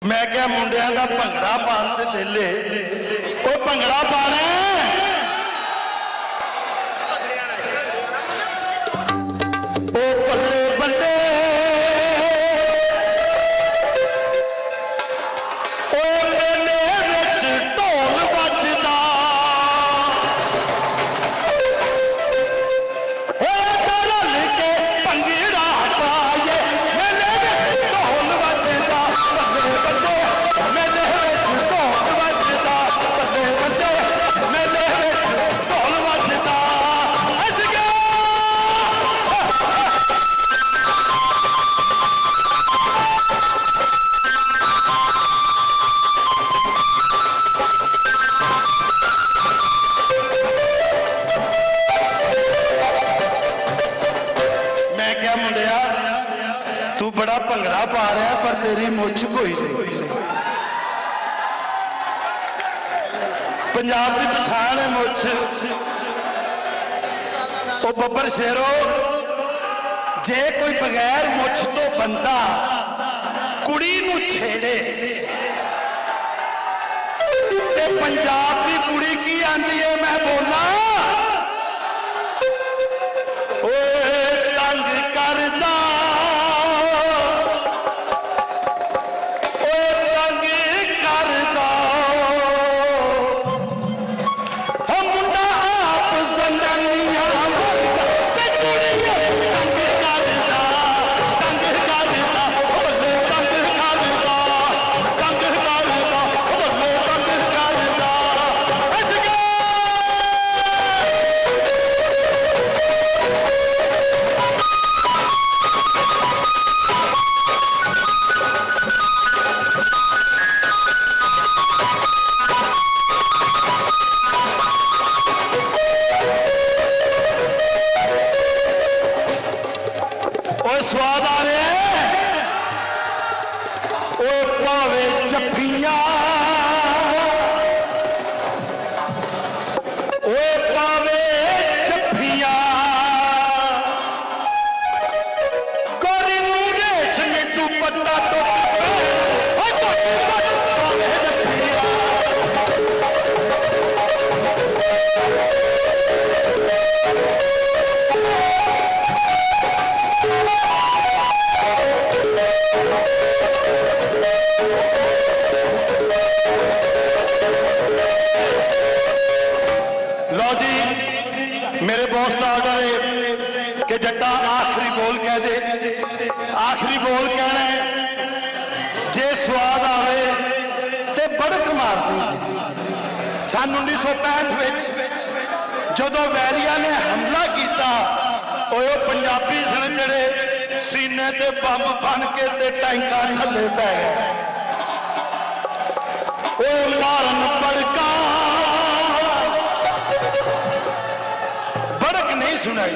मैं क्या मुंडिया का भंगड़ा पान ते दिले वो भंगड़ा पाना ओ बल्ले बल्ले ओ मेले विच ढोल बजदा ओ रल के भंगड़ा पाए मेले विच ढोल बजदा बल्ले बल्ले मेले विच ढोल बजदा बल्ले बल्ले मेले विच ढोल बजदा अजगा मैं क्या मुंडिया तू बड़ा भंगड़ा पा रहा पर तेरी मुछ कोई नहीं पंजाब की पछाण है मुछ ओ बब्बर शेरो जे कोई बगैर मुछ तो बंदा कुड़ी नू छेड़े ते पंजाब की कुड़ी की आंदी है मैं बोला ओए तंग करदा ओए तंग करदा हम मुंडा आप जनानियां मरदा ते कुड़ियां तंग करदा ओले तंग करदा ओले तंग करदा अजगा ओए स्वाद आ रहा है ओए पावे जफ्फियां ओए पावे जफ्फियां गोरी नू रेशमी दुपट्टा तो पावे जफ्फियां लो जी मेरे बॉस का ऑर्डर है कि जट्टा आखिरी बोल कह दे आखिरी बोल कहना है जे स्वाद आवे ते बड़क मारनी जी सन 1965 जदों वैरिया ने हमला किया ओए पंजाबी सन जड़े सीने ते बंब बन के ते टैंका थले पै गए ओए मारन बड़का बड़क नहीं सुनाई